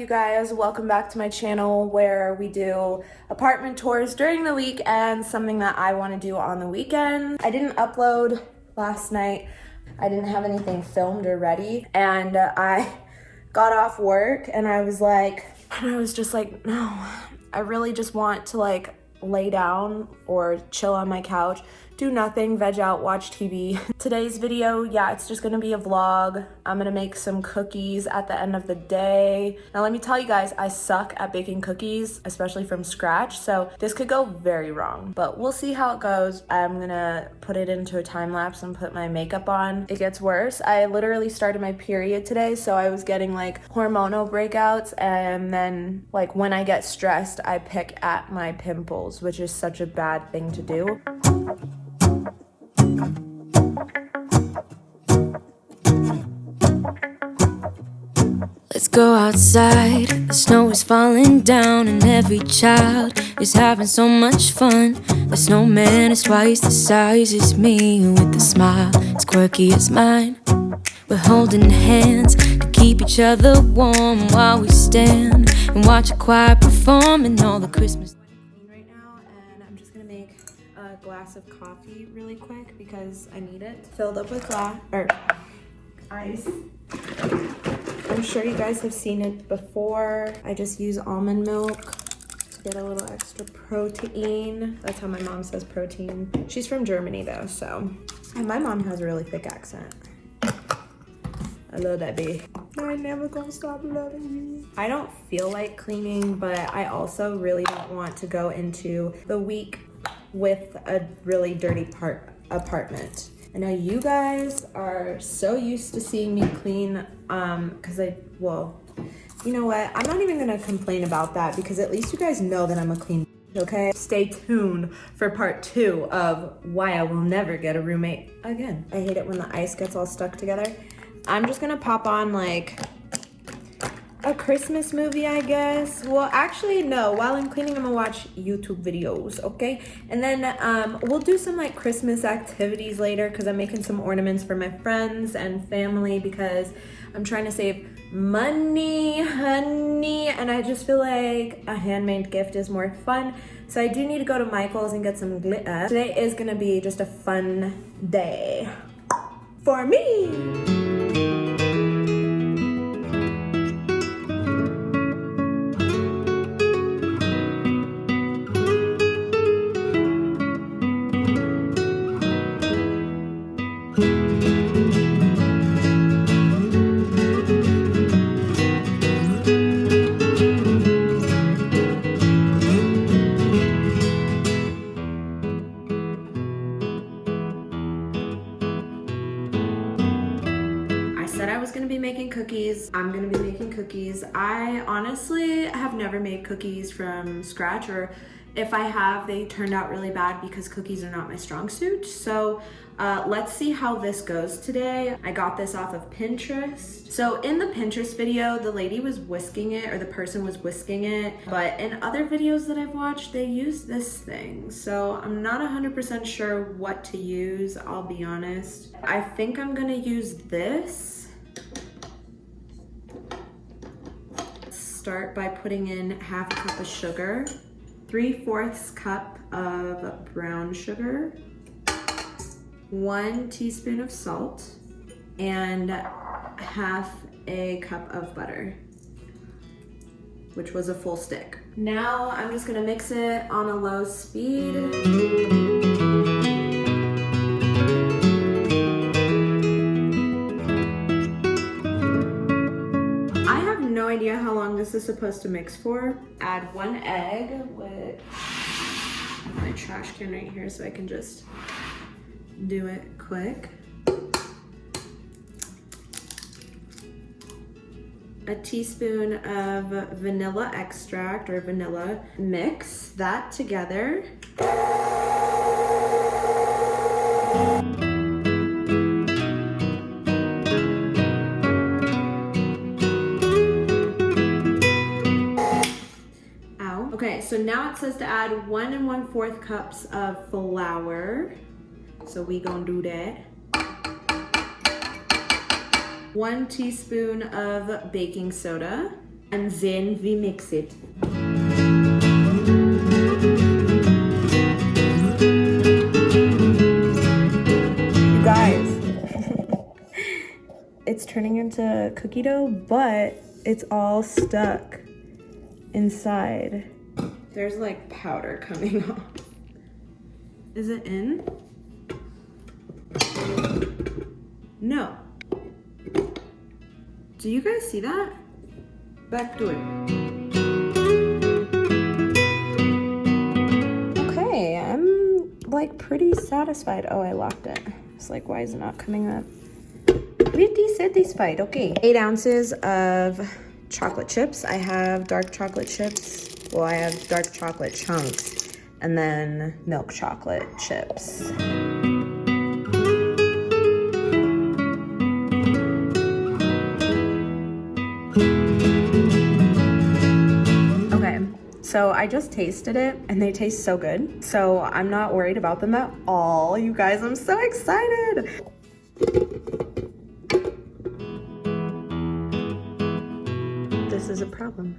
guys? Welcome back to my channel where we do apartment tours during the week and something that I want to do on the weekend. I didn't upload last night. I didn't have anything filmed or ready, and I got off work and I was just like, no, I really just want to like lay down or chill on my couch, do nothing, veg out, watch TV. Today's video, yeah, it's just gonna be a vlog. I'm gonna make some cookies at the end of the day. Now let me tell you guys, I suck at baking cookies, especially from scratch, so this could go very wrong, but we'll see how it goes. I'm gonna put it into a time lapse and put my makeup on. It gets worse. I literally started my period today, so I was getting like hormonal breakouts, and then like when I get stressed, I pick at my pimples, which is such a bad thing to do. Let's go outside, the snow is falling down and every child is having so much fun. The snowman is twice the size as me, with a smile as quirky as mine. We're holding hands to keep each other warm while we stand and watch a choir performing all the Christmas. Right now, and I'm just gonna make a glass of coffee really quick because I need it. Filled up with ice. I'm sure you guys have seen it before. I just use almond milk to get a little extra protein. That's how my mom says protein. She's from Germany though, so. And my mom has a really thick accent. I love that baby. I never gonna stop loving you. I don't feel like cleaning, but I also really don't want to go into the week with a really dirty apartment. I know you guys are so used to seeing me clean, well, you know what? I'm not even gonna complain about that because at least you guys know that I'm a clean, okay? Stay tuned for part 2 of why I will never get a roommate again. I hate it when the ice gets all stuck together. I'm just gonna pop on like a Christmas movie, I guess. Well, actually, no. While I'm cleaning, I'm gonna watch YouTube videos, okay? And then we'll do some like Christmas activities later because I'm making some ornaments for my friends and family because I'm trying to save money, honey, and I just feel like a handmade gift is more fun. So I do need to go to Michael's and get some glitter. Today is gonna be just a fun day for me. Cookies. I'm gonna be making cookies. I honestly have never made cookies from scratch, or if I have, they turned out really bad because cookies are not my strong suit. So let's see how this goes today. I got this off of Pinterest. So in the Pinterest video, the lady was whisking it, or the person was whisking it, but in other videos that I've watched, they use this thing. So I'm not 100% sure what to use, I'll be honest. I think I'm gonna use this. Start by putting in ½ cup of sugar, 3/4 cup of brown sugar, 1 teaspoon of salt, and ½ cup of butter, which was a full stick. Now I'm just gonna mix it on a low speed. No idea how long this is supposed to mix for. Add 1 egg with my trash can right here so I can just do it quick. A teaspoon of vanilla extract or vanilla. Mix that together. Okay, so now it says to add 1 1/4 cups of flour. So we gonna do that. 1 teaspoon of baking soda. and then we mix it. You guys, it's turning into cookie dough, but it's all stuck inside. There's like powder coming off. Is it in? No. Do you guys see that? Back to it. Okay, I'm like pretty satisfied. Oh, I locked it. It's like, why is it not coming up? Pretty satisfied. Okay. 8 ounces of chocolate chips. I have dark chocolate chips. Well, I have dark chocolate chunks and then milk chocolate chips. Okay, so I just tasted it and they taste so good. So I'm not worried about them at all. You guys, I'm so excited. This is a problem.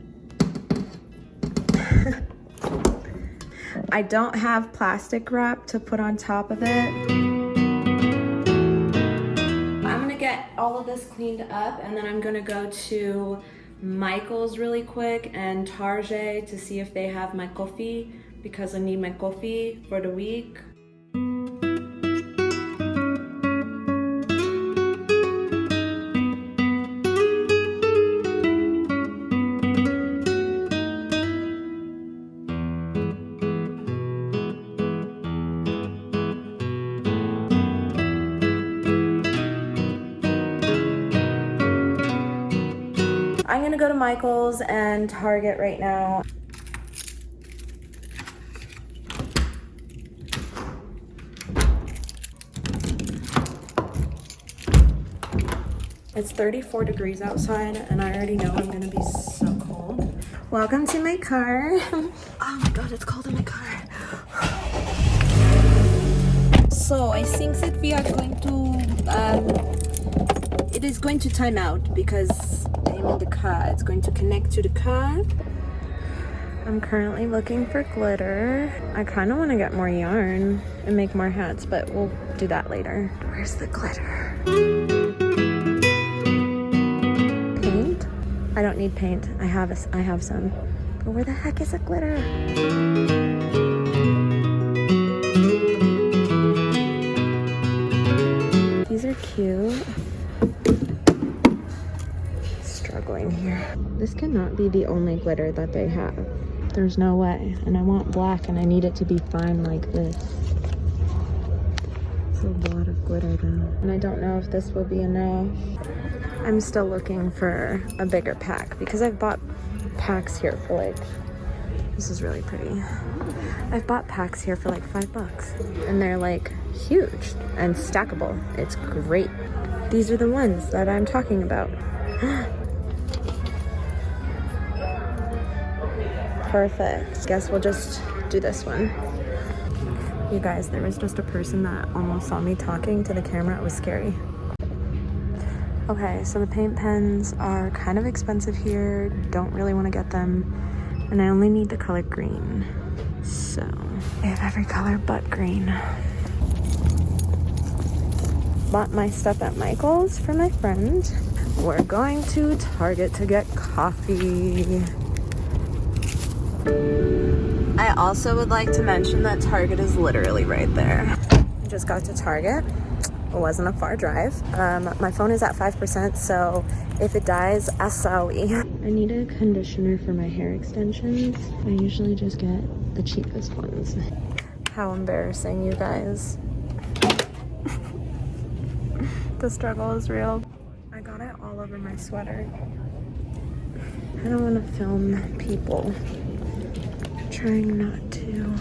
I don't have plastic wrap to put on top of it. I'm gonna get all of this cleaned up and then I'm gonna go to Michael's really quick and Target to see if they have my coffee because I need my coffee for the week. I'm gonna go to Michael's and Target right now. It's 34 degrees outside and I already know I'm gonna be so cold. Welcome to my car. Oh my God, it's cold in my car. So I think that we are going to, it is going to time out because I'm in the car. It's going to connect to the car. I'm currently looking for glitter. I kind of want to get more yarn and make more hats, but we'll do that later. Where's the glitter? Paint? I don't need paint. I have some. But where the heck is the glitter? These are cute. Struggling here. This cannot be the only glitter that they have. There's no way. And I want black and I need it to be fine like this. It's a lot of glitter though. And I don't know if this will be enough. I'm still looking for a bigger pack because I've bought packs here for like, this is really pretty. I've bought packs here for like $5 and they're like huge and stackable. It's great. These are the ones that I'm talking about. Perfect. Guess we'll just do this one. You guys, there was just a person that almost saw me talking to the camera. It was scary. Okay, so the paint pens are kind of expensive here. Don't really want to get them. And I only need the color green. So I have every color but green. Bought my stuff at Michael's for my friend. We're going to Target to get coffee. I also would like to mention that Target is literally right there. I just got to Target. It wasn't a far drive. My phone is at 5%, so if it dies, asawi. I need a conditioner for my hair extensions. I usually just get the cheapest ones. How embarrassing, you guys. The struggle is real. I got it all over my sweater. I don't want to film people. I'm trying not to.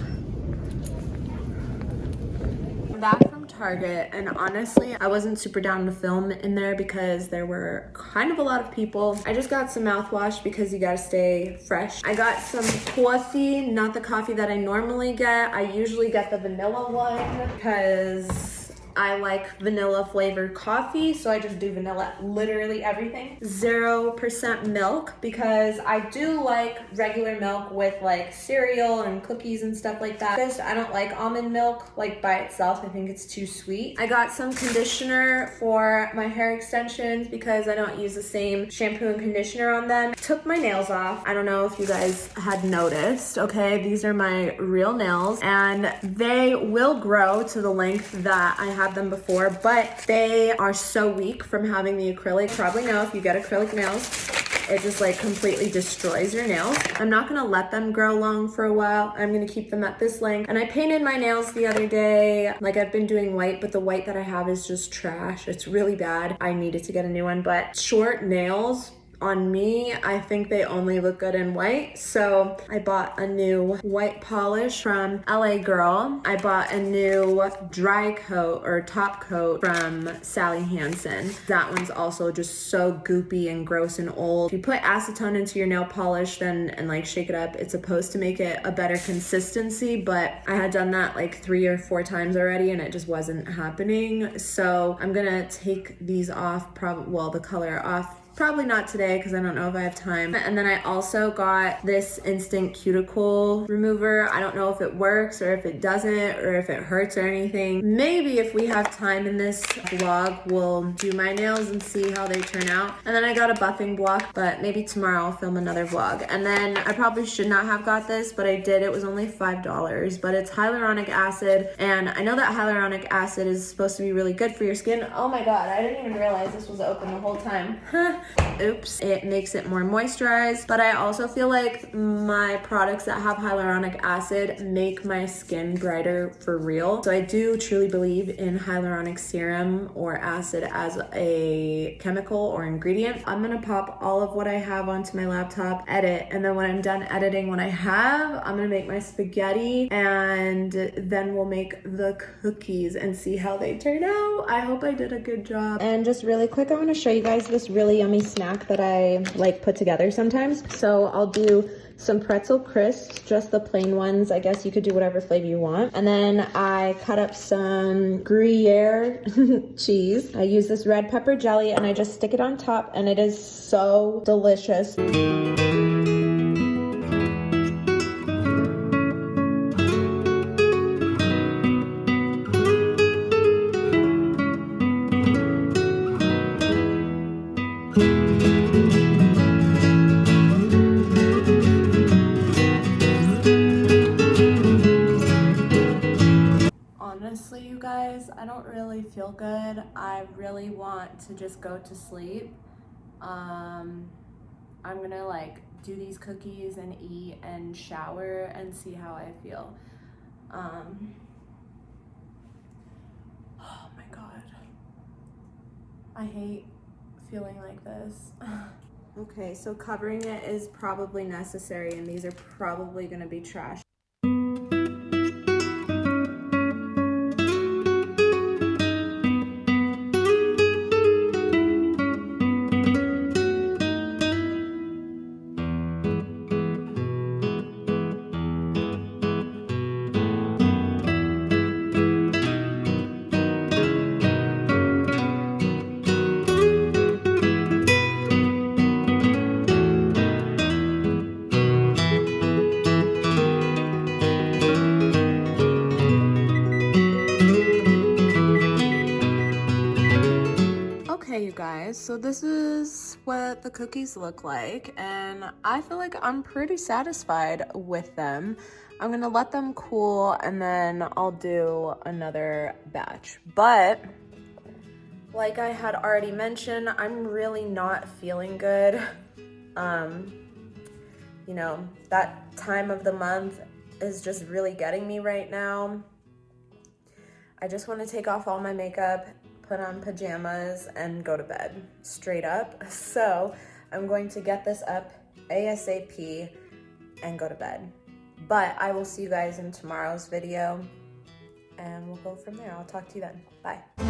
I'm back from Target, and honestly, I wasn't super down to film in there because there were kind of a lot of people. I just got some mouthwash because you gotta stay fresh. I got some coffee, not the coffee that I normally get. I usually get the vanilla one because I like vanilla flavored coffee, so I just do vanilla literally everything. 0% milk, because I do like regular milk with like cereal and cookies and stuff like that. I don't like almond milk like by itself. I think it's too sweet. I got some conditioner for my hair extensions because I don't use the same shampoo and conditioner on them. Took my nails off. I don't know if you guys had noticed, okay? These are my real nails and they will grow to the length that I had them before, but they are so weak from having the acrylic. Probably know if you get acrylic nails, it just like completely destroys your nails. I'm not gonna let them grow long for a while. I'm gonna keep them at this length. And I painted my nails the other day. Like I've been doing white, but the white that I have is just trash. It's really bad. I needed to get a new one, but short nails, on me, I think they only look good in white. So I bought a new white polish from LA Girl. I bought a new dry coat or top coat from Sally Hansen. That one's also just so goopy and gross and old. If you put acetone into your nail polish then and like shake it up, it's supposed to make it a better consistency, but I had done that like 3 or 4 times already and it just wasn't happening. So I'm gonna take these off, the color off. Probably not today because I don't know if I have time. And then I also got this instant cuticle remover. I don't know if it works or if it doesn't or if it hurts or anything. Maybe if we have time in this vlog, we'll do my nails and see how they turn out. And then I got a buffing block, but maybe tomorrow I'll film another vlog. And then I probably should not have got this, but I did. It was only $5, but it's hyaluronic acid. And I know that hyaluronic acid is supposed to be really good for your skin. Oh my God, I didn't even realize this was open the whole time. Oops. It makes it more moisturized, but I also feel like my products that have hyaluronic acid make my skin brighter for real. So I do truly believe in hyaluronic serum or acid as a chemical or ingredient. I'm gonna pop all of what I have onto my laptop, edit, and then when I'm done editing what I have, I'm gonna make my spaghetti and then we'll make the cookies and see how they turn out. I hope I did a good job. And just really quick, I wanna show you guys this really yummy snack that I like put together sometimes. So I'll do some pretzel crisps, just the plain ones. I guess you could do whatever flavor you want. And then I cut up some Gruyere cheese. I use this red pepper jelly and I just stick it on top and it is so delicious. Honestly, you guys, I don't really feel good. I really want to just go to sleep. I'm gonna like do these cookies and eat and shower and see how I feel. Oh my God. I hate feeling like this. Okay, so covering it is probably necessary and these are probably gonna be trash. Okay, you guys, so this is what the cookies look like, and I feel like I'm pretty satisfied with them. I'm gonna let them cool, and then I'll do another batch. But, like I had already mentioned, I'm really not feeling good. You know, that time of the month is just really getting me right now. I just want to take off all my makeup, put on pajamas, and go to bed straight up. So I'm going to get this up ASAP and go to bed. But I will see you guys in tomorrow's video and we'll go from there. I'll talk to you then. Bye.